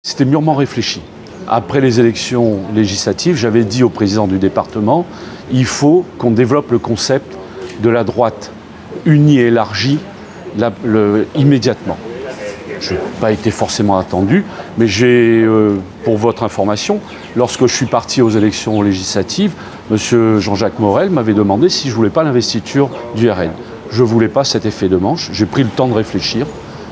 C'était mûrement réfléchi. Après les élections législatives, j'avais dit au président du département, il faut qu'on développe le concept de la droite unie et élargie immédiatement. Je n'ai pas été forcément attendu, mais pour votre information, lorsque je suis parti aux élections législatives, M. Jean-Jacques Morel m'avait demandé si je ne voulais pas l'investiture du RN. Je ne voulais pas cet effet de manche, j'ai pris le temps de réfléchir.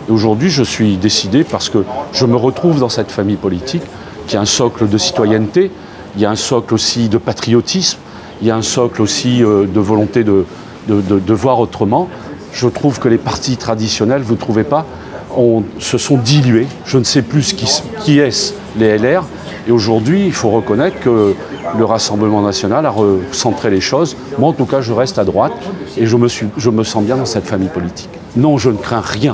Et aujourd'hui, je suis décidé parce que je me retrouve dans cette famille politique qui a un socle de citoyenneté, il y a un socle aussi de patriotisme, il y a un socle aussi de volonté de voir autrement. Je trouve que les partis traditionnels, vous ne trouvez pas, se sont dilués. Je ne sais plus qui est-ce les LR. Et aujourd'hui, il faut reconnaître que le Rassemblement national a recentré les choses. Moi, en tout cas, je reste à droite et je me sens bien dans cette famille politique. Non, je ne crains rien.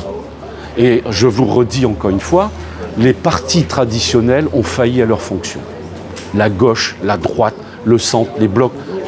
Et je vous redis encore une fois, les partis traditionnels ont failli à leur fonction. La gauche, la droite, le centre, le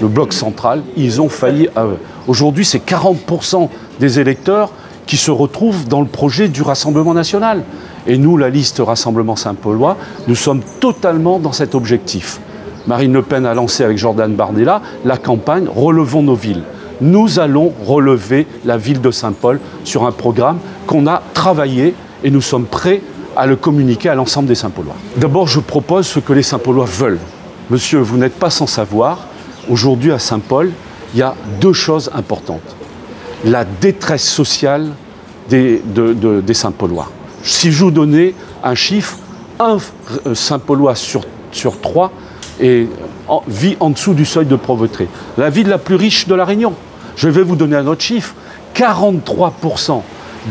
bloc central, ils ont failli à eux. Aujourd'hui, c'est 40% des électeurs qui se retrouvent dans le projet du Rassemblement national. Et nous, la liste Rassemblement Saint-Paulois, nous sommes totalement dans cet objectif. Marine Le Pen a lancé avec Jordan Bardella la campagne « Relevons nos villes ». Nous allons relever la ville de Saint-Paul sur un programme qu'on a travaillé et nous sommes prêts à le communiquer à l'ensemble des Saint-Paulois. D'abord, je propose ce que les Saint-Paulois veulent. Monsieur, vous n'êtes pas sans savoir, aujourd'hui à Saint-Paul, il y a deux choses importantes. La détresse sociale des Saint-Paulois. Si je vous donnais un chiffre, un Saint-Paulois sur 3 vit en dessous du seuil de pauvreté. La ville la plus riche de La Réunion. Je vais vous donner un autre chiffre. 43%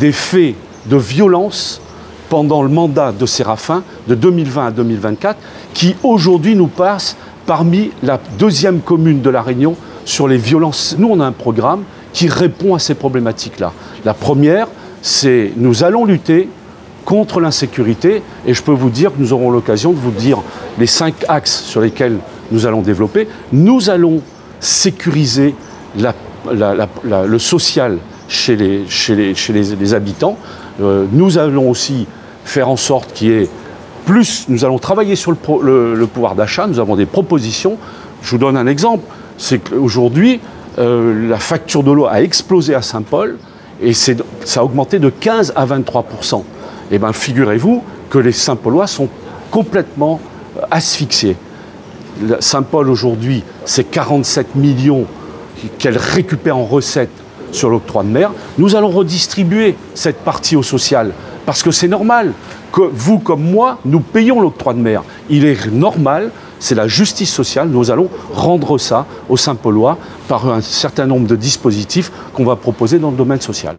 des faits de violence pendant le mandat de Séraphin, de 2020 à 2024, qui aujourd'hui nous passe parmi la deuxième commune de La Réunion sur les violences. Nous, on a un programme qui répond à ces problématiques-là. La première, c'est nous allons lutter contre l'insécurité et je peux vous dire que nous aurons l'occasion de vous dire les 5 axes sur lesquels nous allons développer. Nous allons sécuriser le social chez les habitants. Nous allons aussi faire en sorte qu'il y ait plus, nous allons travailler sur le pouvoir d'achat, nous avons des propositions. Je vous donne un exemple, c'est qu'aujourd'hui, la facture de l'eau a explosé à Saint-Paul et ça a augmenté de 15 à 23%. Eh bien, figurez-vous que les Saint-Paulois sont complètement asphyxiés. Saint-Paul, aujourd'hui, c'est 47 millions qu'elle récupère en recettes sur l'octroi de mer. Nous allons redistribuer cette partie au social, parce que c'est normal que vous, comme moi, nous payons l'octroi de mer. Il est normal, c'est la justice sociale, nous allons rendre ça aux Saint-Paulois par un certain nombre de dispositifs qu'on va proposer dans le domaine social.